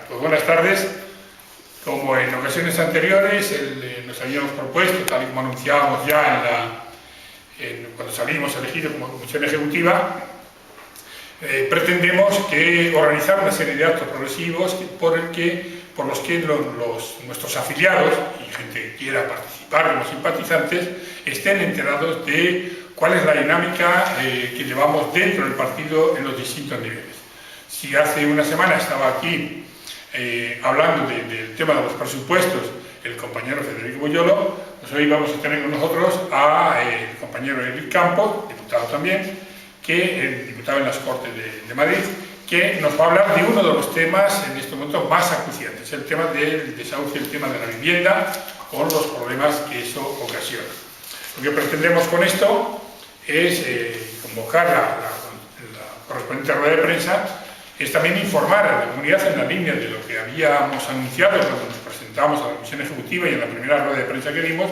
Pues buenas tardes. Como en ocasiones anteriores nos habíamos propuesto, tal y como anunciábamos ya cuando salimos elegidos como Comisión Ejecutiva, pretendemos organizar una serie de actos progresivos por los que nuestros afiliados y gente que quiera participar, los simpatizantes, estén enterados de cuál es la dinámica que llevamos dentro del partido en los distintos niveles. Si hace una semana estaba aquí hablando del tema de los presupuestos el compañero Federico Boyolo, pues hoy vamos a tener con nosotros al compañero Eric Campos, diputado también, diputado en las Cortes de Madrid, que nos va a hablar de uno de los temas en este momento más acuciantes, el tema del desahucio, el tema de la vivienda, con los problemas que eso ocasiona. Lo que pretendemos con esto es convocar la correspondiente rueda de prensa, es también informar a la comunidad en la línea de lo que habíamos anunciado cuando nos presentamos a la Comisión Ejecutiva y en la primera rueda de prensa que dimos,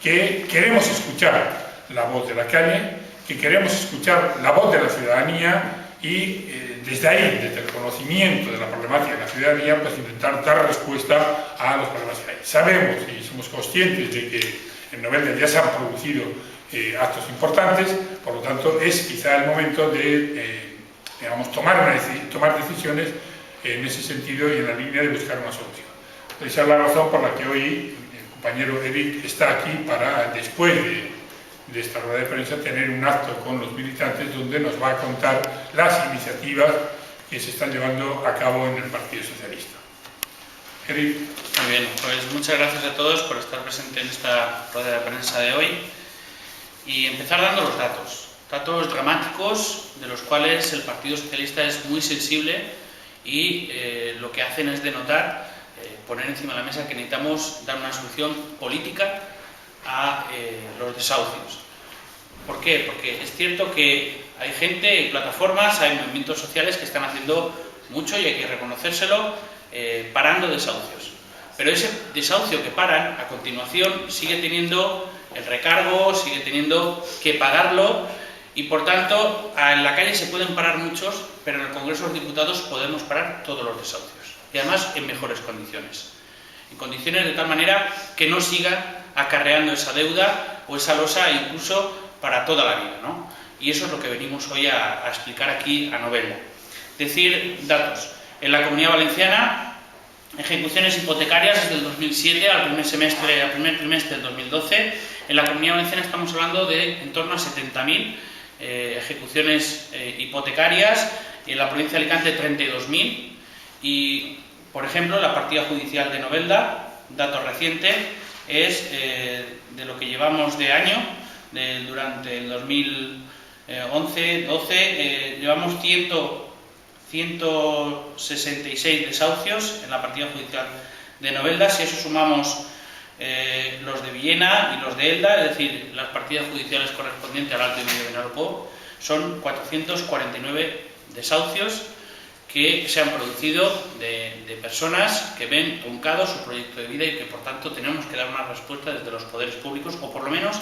que queremos escuchar la voz de la calle, que queremos escuchar la voz de la ciudadanía y desde ahí, desde el conocimiento de la problemática de la ciudadanía, pues intentar dar respuesta a los problemas que hay. Sabemos y somos conscientes de que en Novelda ya se han producido actos importantes, por lo tanto es quizá el momento de tomar decisiones en ese sentido y en la línea de buscar una solución. Esa es la razón por la que hoy el compañero Eric está aquí para, después de esta rueda de prensa, tener un acto con los militantes donde nos va a contar las iniciativas que se están llevando a cabo en el Partido Socialista. Eric. Muy bien, pues muchas gracias a todos por estar presentes en esta rueda de prensa de hoy y empezar dando los datos dramáticos de los cuales el Partido Socialista es muy sensible y lo que hacen es denotar, poner encima de la mesa que necesitamos dar una solución política a los desahucios. ¿Por qué? Porque es cierto que hay gente, hay plataformas, hay movimientos sociales que están haciendo mucho y hay que reconocérselo, parando desahucios. Pero ese desahucio que paran, a continuación, sigue teniendo el recargo, sigue teniendo que pagarlo. Y por tanto, en la calle se pueden parar muchos, pero en el Congreso de los Diputados podemos parar todos los desahucios. Y además en mejores condiciones. En condiciones de tal manera que no sigan acarreando esa deuda o esa losa incluso para toda la vida, ¿no? Y eso es lo que venimos hoy a explicar aquí a Novelda. Decir datos. En la Comunidad Valenciana, ejecuciones hipotecarias desde el 2007 al primer trimestre del 2012. En la Comunidad Valenciana estamos hablando de en torno a 70.000 ejecuciones hipotecarias, en la provincia de Alicante 32.000 y, por ejemplo, la partida judicial de Novelda, dato reciente, es de lo que llevamos de año, durante el 2011-12, llevamos 166 desahucios en la partida judicial de Novelda. Si eso sumamos los de Villena y los de Elda, es decir, las partidas judiciales correspondientes al Alto y Medio Vinalopó, son 449 desahucios que se han producido de personas que ven truncado su proyecto de vida y que por tanto tenemos que dar una respuesta desde los poderes públicos, o por lo menos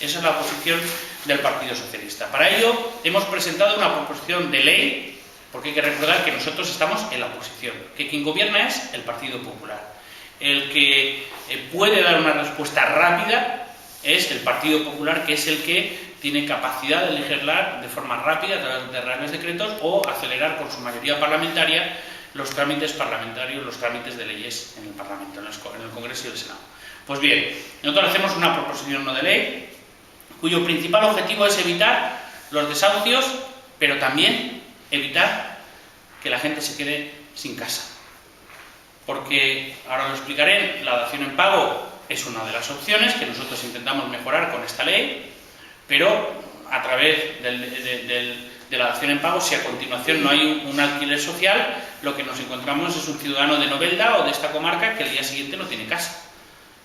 esa es la posición del Partido Socialista. Para ello hemos presentado una proposición de ley, porque hay que recordar que nosotros estamos en la oposición, que quien gobierna es el Partido Popular. El que puede dar una respuesta rápida es el Partido Popular, que es el que tiene capacidad de legislar de forma rápida a través de reales decretos o acelerar con su mayoría parlamentaria los trámites parlamentarios, los trámites de leyes en el Parlamento, en el Congreso y el Senado. Pues bien, nosotros hacemos una proposición no de ley cuyo principal objetivo es evitar los desahucios, pero también evitar que la gente se quede sin casa. Porque, ahora lo explicaré, la dación en pago es una de las opciones que nosotros intentamos mejorar con esta ley, pero a través de la dación en pago, si a continuación no hay un alquiler social, lo que nos encontramos es un ciudadano de Novelda o de esta comarca que el día siguiente no tiene casa,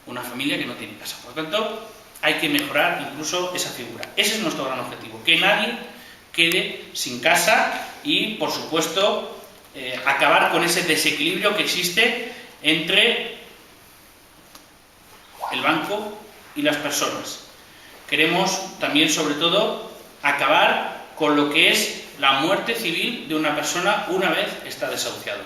una familia que no tiene casa. Por lo tanto, hay que mejorar incluso esa figura. Ese es nuestro gran objetivo, que nadie quede sin casa y, por supuesto, acabar con ese desequilibrio que existe entre el banco y las personas. Queremos también, sobre todo, acabar con lo que es la muerte civil de una persona una vez está desahuciado.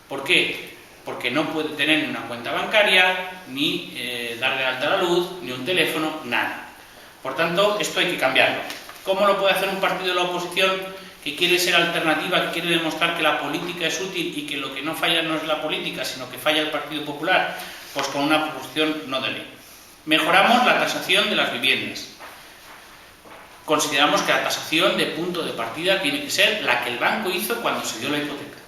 ¿Por qué? Porque no puede tener ni una cuenta bancaria, ni dar de alta la luz, ni un teléfono, nada. Por tanto, esto hay que cambiarlo. ¿Cómo lo puede hacer un partido de la oposición que quiere ser alternativa, que quiere demostrar que la política es útil y que lo que no falla no es la política, sino que falla el Partido Popular? Pues con una proposición no de ley. Mejoramos la tasación de las viviendas. Consideramos que la tasación de punto de partida tiene que ser la que el banco hizo cuando se dio la hipoteca.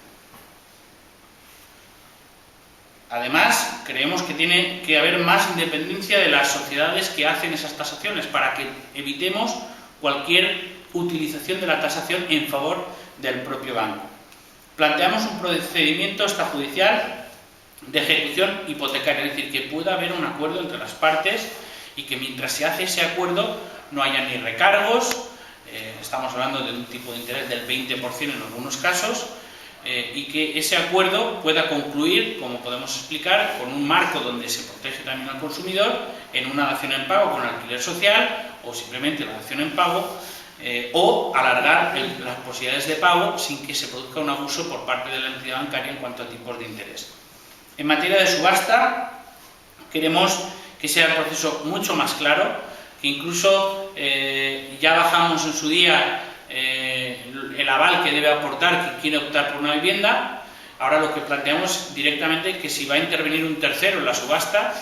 Además, creemos que tiene que haber más independencia de las sociedades que hacen esas tasaciones para que evitemos cualquier utilización de la tasación en favor del propio banco. Planteamos un procedimiento extrajudicial de ejecución hipotecaria, es decir, que pueda haber un acuerdo entre las partes y que mientras se hace ese acuerdo no haya ni recargos, estamos hablando de un tipo de interés del 20% en algunos casos, y que ese acuerdo pueda concluir, como podemos explicar, con un marco donde se protege también al consumidor en una dación en pago con alquiler social o simplemente la dación en pago, o alargar las posibilidades de pago sin que se produzca un abuso por parte de la entidad bancaria en cuanto a tipos de interés. En materia de subasta, queremos que sea el proceso mucho más claro, que incluso ya bajamos en su día el aval que debe aportar quien quiere optar por una vivienda. Ahora lo que planteamos directamente es que si va a intervenir un tercero en la subasta,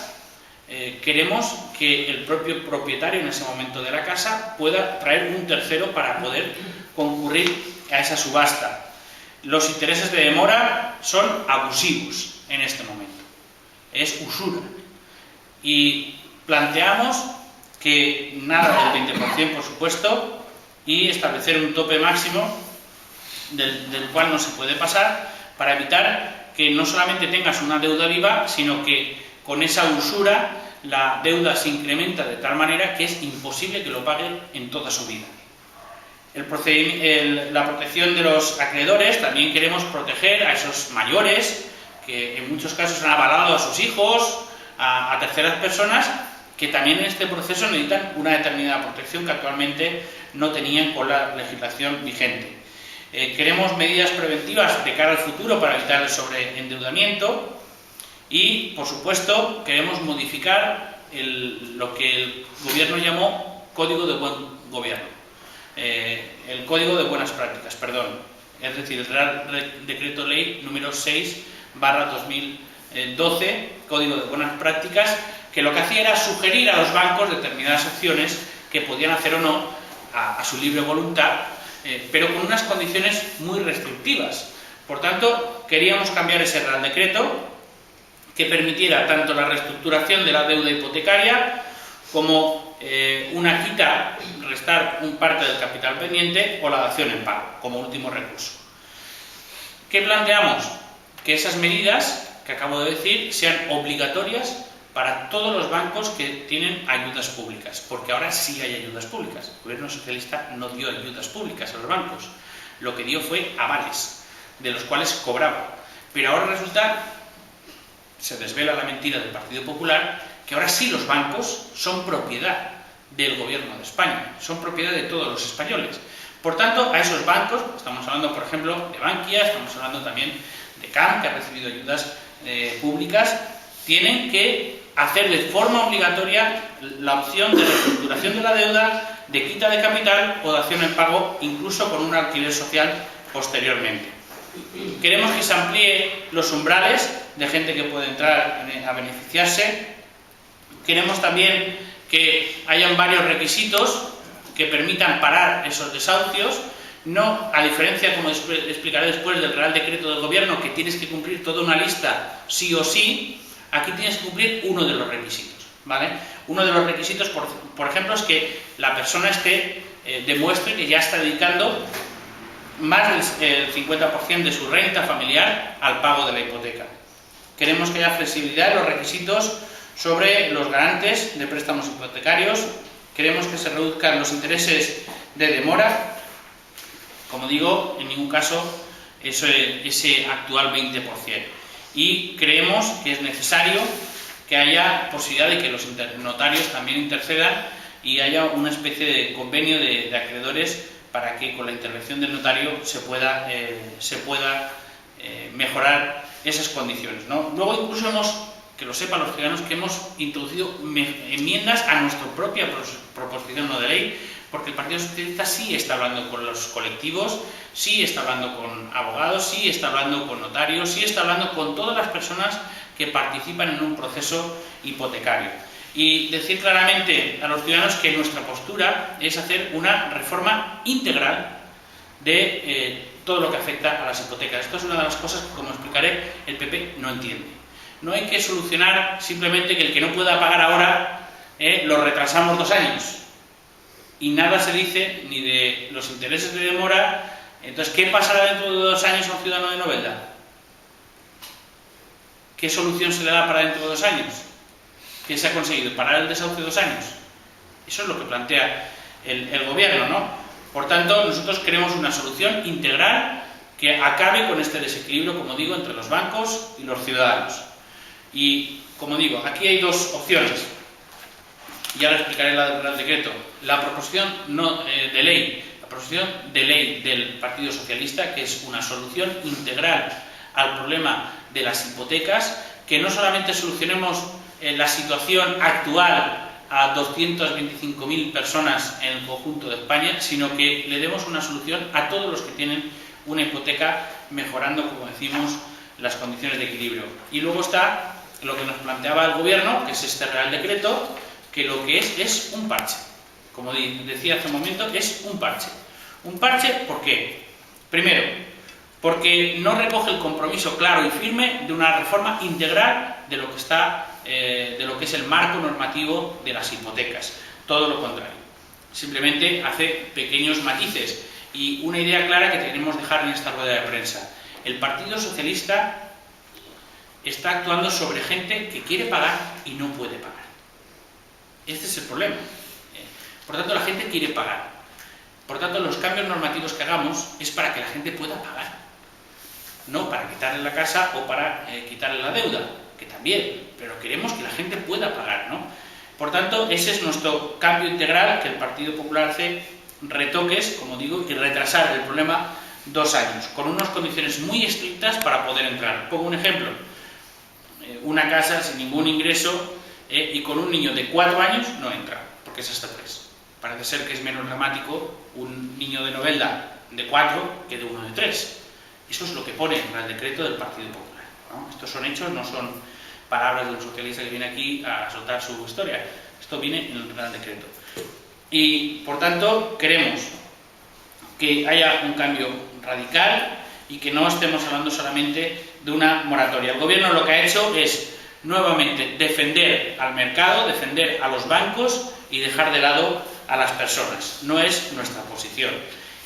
queremos que el propio propietario en ese momento de la casa pueda traer un tercero para poder concurrir a esa subasta. Los intereses de demora son abusivos en este momento, es usura, y planteamos que nada del 20%, por supuesto, y establecer un tope máximo del cual no se puede pasar, para evitar que no solamente tengas una deuda viva, sino que con esa usura la deuda se incrementa de tal manera que es imposible que lo paguen en toda su vida. La protección de los acreedores, también queremos proteger a esos mayores que en muchos casos han avalado a sus hijos, a terceras personas, que también en este proceso necesitan una determinada protección que actualmente no tenían con la legislación vigente. Queremos medidas preventivas de cara al futuro para evitar el sobreendeudamiento y, por supuesto, queremos modificar lo que el Gobierno llamó Código de Buen Gobierno, el Código de Buenas Prácticas, perdón, es decir, el Real Decreto Ley número 6/2012, Código de Buenas Prácticas, que lo que hacía era sugerir a los bancos determinadas acciones que podían hacer o no a su libre voluntad, pero con unas condiciones muy restrictivas. Por tanto, queríamos cambiar ese Real Decreto que permitiera tanto la reestructuración de la deuda hipotecaria como una quita, restar un parte del capital pendiente o la dación en pago como último recurso. ¿Qué planteamos? Que esas medidas que acabo de decir sean obligatorias para todos los bancos que tienen ayudas públicas, porque ahora sí hay ayudas públicas. El Gobierno socialista no dio ayudas públicas a los bancos, lo que dio fue avales, de los cuales cobraba. Pero ahora resulta, se desvela la mentira del Partido Popular, que ahora sí los bancos son propiedad del Gobierno de España, son propiedad de todos los españoles. Por tanto, a esos bancos, estamos hablando por ejemplo de Bankia, estamos hablando también de CAM, que ha recibido ayudas públicas, tienen que hacer de forma obligatoria la opción de reestructuración de la deuda, de quita de capital o dación en pago, incluso con un alquiler social posteriormente. Queremos que se amplíe los umbrales de gente que puede entrar a beneficiarse. Queremos también que hayan varios requisitos que permitan parar esos desahucios, no a diferencia, como explicaré después, del Real Decreto del Gobierno, que tienes que cumplir toda una lista sí o sí. Aquí tienes que cumplir uno de los requisitos, ¿vale? Uno de los requisitos, por ejemplo, es que la persona demuestre que ya está dedicando más del 50% de su renta familiar al pago de la hipoteca. Queremos que haya flexibilidad en los requisitos sobre los garantes de préstamos hipotecarios. Queremos que se reduzcan los intereses de demora. Como digo, en ningún caso ese actual 20%. Y creemos que es necesario que haya posibilidad de que los notarios también intercedan y haya una especie de convenio de acreedores para que con la intervención del notario se pueda mejorar esas condiciones, ¿no? Luego incluso que lo sepan los ciudadanos, que hemos introducido enmiendas a nuestra propia proposición no de ley, porque el Partido Socialista sí está hablando con los colectivos, sí está hablando con abogados, sí está hablando con notarios, sí está hablando con todas las personas que participan en un proceso hipotecario. Y decir claramente a los ciudadanos que nuestra postura es hacer una reforma integral de todo lo que afecta a las hipotecas. Esto es una de las cosas que, como explicaré, el PP no entiende. No hay que solucionar simplemente que el que no pueda pagar ahora lo retrasamos 2 años. Y nada se dice ni de los intereses de demora. Entonces, ¿qué pasará dentro de 2 años a un ciudadano de Novelda? ¿Qué solución se le da para dentro de 2 años? ¿Qué se ha conseguido? ¿Parar el desahucio 2 años? Eso es lo que plantea el gobierno, ¿no? Por tanto, nosotros queremos una solución integral que acabe con este desequilibrio, como digo, entre los bancos y los ciudadanos. Y, como digo, aquí hay 2 opciones. Y ahora explicaré la del Real Decreto. La proposición de ley del Partido Socialista, que es una solución integral al problema de las hipotecas, que no solamente solucionemos la situación actual a 225.000 personas en el conjunto de España, sino que le demos una solución a todos los que tienen una hipoteca, mejorando, como decimos, las condiciones de equilibrio. Y luego está lo que nos planteaba el Gobierno, que es este Real Decreto, que lo que es un parche. Como decía hace un momento, es un parche. ¿Un parche por qué? Primero, porque no recoge el compromiso claro y firme de una reforma integral de lo que es el marco normativo de las hipotecas. Todo lo contrario. Simplemente hace pequeños matices y una idea clara que queremos dejar en esta rueda de prensa. El Partido Socialista está actuando sobre gente que quiere pagar y no puede pagar. Este es el problema. Por tanto, la gente quiere pagar. Por tanto, los cambios normativos que hagamos es para que la gente pueda pagar. No para quitarle la casa o para quitarle la deuda, que también, pero queremos que la gente pueda pagar, ¿no? Por tanto, ese es nuestro cambio integral, que el Partido Popular hace retoques, como digo, y retrasar el problema 2 años, con unas condiciones muy estrictas para poder entrar. Pongo un ejemplo. Una casa sin ningún ingreso y con un niño de 4 años no entra, porque es hasta 3. Parece ser que es menos dramático un niño de Novelda de 4 que de uno de 3. Eso es lo que pone en el decreto del Partido Popular, ¿no? Estos son hechos, no son palabras de un socialista que viene aquí a soltar su historia. Esto viene en el Real Decreto. Y, por tanto, queremos que haya un cambio radical y que no estemos hablando solamente de una moratoria. El Gobierno lo que ha hecho es, nuevamente, defender al mercado, defender a los bancos y dejar de lado a las personas. No es nuestra posición.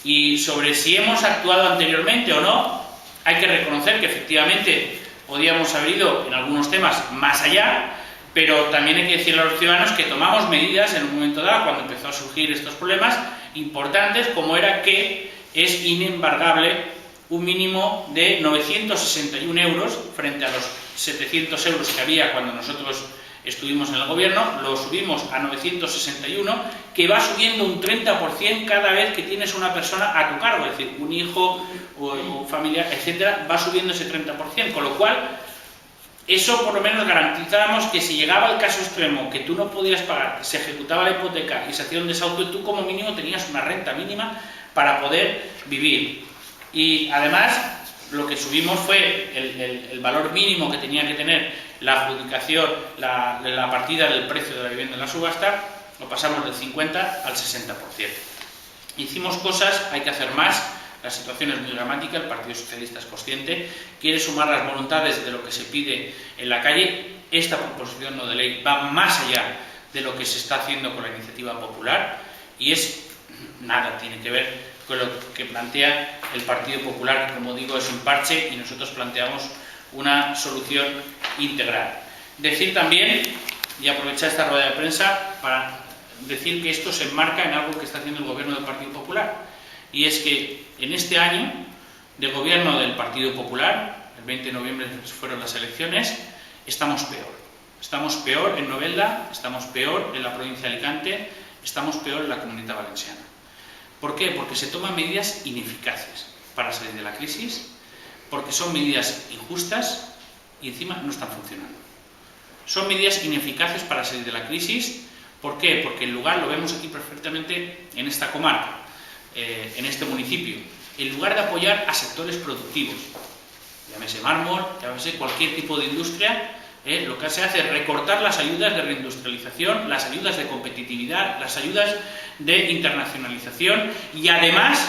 Y sobre si hemos actuado anteriormente o no, hay que reconocer que efectivamente podíamos haber ido en algunos temas más allá, pero también hay que decirle a los ciudadanos que tomamos medidas en un momento dado, cuando empezó a surgir estos problemas importantes, como era que es inembargable un mínimo de 961 euros frente a los 700 euros que había cuando nosotros estuvimos en el Gobierno. Lo subimos a 961, que va subiendo un 30% cada vez que tienes una persona a tu cargo, es decir, un hijo o familiar, etcétera, va subiendo ese 30%, con lo cual eso por lo menos garantizábamos que si llegaba el caso extremo, que tú no podías pagar, se ejecutaba la hipoteca y se hacía un desahucio, tú como mínimo tenías una renta mínima para poder vivir. Y además lo que subimos fue el valor mínimo que tenía que tener la adjudicación, la partida del precio de la vivienda en la subasta, lo pasamos del 50 al 60%. Hicimos cosas, hay que hacer más, la situación es muy dramática, el Partido Socialista es consciente, quiere sumar las voluntades de lo que se pide en la calle. Esta proposición no de ley va más allá de lo que se está haciendo con la iniciativa popular y nada tiene que ver con lo que plantea el Partido Popular, que, como digo, es un parche y nosotros planteamos una solución integral. Decir también, y aprovechar esta rueda de prensa para decir que esto se enmarca en algo que está haciendo el Gobierno del Partido Popular, y es que en este año de Gobierno del Partido Popular, el 20 de noviembre fueron las elecciones, estamos peor. Estamos peor en Novelda, estamos peor en la provincia de Alicante, estamos peor en la Comunidad Valenciana. ¿Por qué? Porque se toman medidas ineficaces para salir de la crisis, porque son medidas injustas, y encima no están funcionando. Son medidas ineficaces para salir de la crisis. ¿Por qué? Porque en lugar, lo vemos aquí perfectamente en esta comarca, en este municipio, en lugar de apoyar a sectores productivos, llámese mármol, llámese cualquier tipo de industria, lo que se hace es recortar las ayudas de reindustrialización, las ayudas de competitividad, las ayudas de internacionalización y además,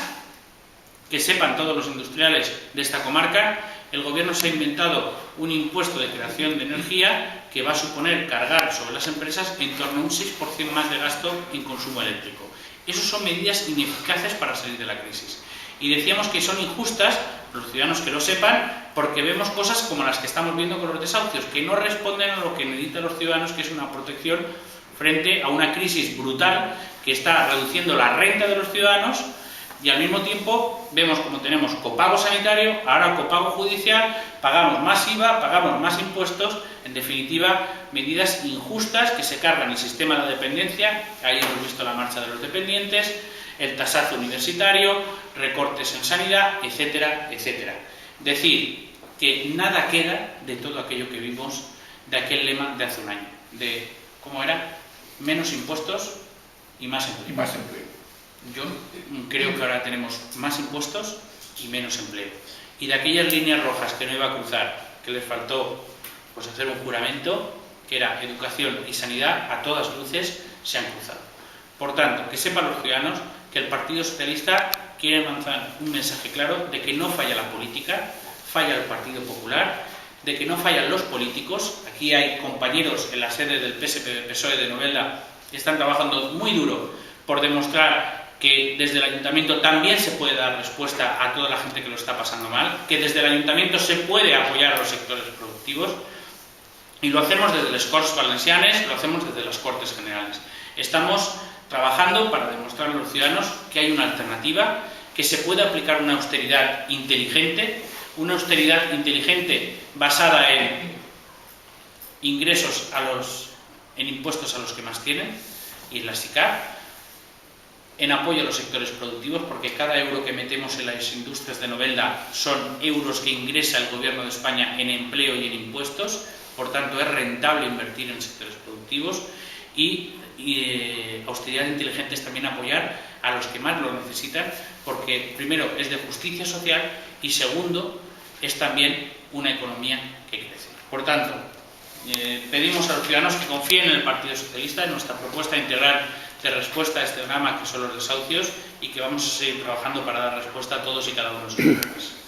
que sepan todos los industriales de esta comarca, el gobierno se ha inventado un impuesto de creación de energía que va a suponer cargar sobre las empresas en torno a un 6% más de gasto en consumo eléctrico. Esas son medidas ineficaces para salir de la crisis. Y decíamos que son injustas, los ciudadanos que lo sepan, porque vemos cosas como las que estamos viendo con los desahucios, que no responden a lo que necesitan los ciudadanos, que es una protección frente a una crisis brutal que está reduciendo la renta de los ciudadanos. Y al mismo tiempo vemos como tenemos copago sanitario, ahora copago judicial, pagamos más IVA, pagamos más impuestos, en definitiva, medidas injustas que se cargan el sistema de la dependencia. Ahí hemos visto la marcha de los dependientes, el tasazo universitario, recortes en sanidad, etcétera, etcétera. Decir que nada queda de todo aquello que vimos de aquel lema de hace un año, de, ¿cómo era? Menos impuestos y más empleo. Y más empleo. Yo creo que ahora tenemos más impuestos y menos empleo. Y de aquellas líneas rojas que no iba a cruzar, que les faltó pues hacer un juramento, que era educación y sanidad, a todas luces se han cruzado. Por tanto, que sepan los ciudadanos que el Partido Socialista quiere lanzar un mensaje claro de que no falla la política, falla el Partido Popular, de que no fallan los políticos. Aquí hay compañeros en la sede del PSOE de Novelda que están trabajando muy duro por demostrar que desde el Ayuntamiento también se puede dar respuesta a toda la gente que lo está pasando mal, que desde el Ayuntamiento se puede apoyar a los sectores productivos, y lo hacemos desde les Corts Valencianes, lo hacemos desde las Cortes Generales. Estamos trabajando para demostrar a los ciudadanos que hay una alternativa, que se puede aplicar una austeridad inteligente basada en ingresos en impuestos a los que más tienen y en la SICAR, en apoyo a los sectores productivos, porque cada euro que metemos en las industrias de Novelda son euros que ingresa el Gobierno de España en empleo y en impuestos. Por tanto, es rentable invertir en sectores productivos y austeridad inteligente es también apoyar a los que más lo necesitan, porque primero es de justicia social y segundo es también una economía que crece. Por tanto, pedimos a los ciudadanos que confíen en el Partido Socialista, en nuestra propuesta integral de respuesta a este drama que son los desahucios, y que vamos a seguir trabajando para dar respuesta a todos y cada uno de los problemas.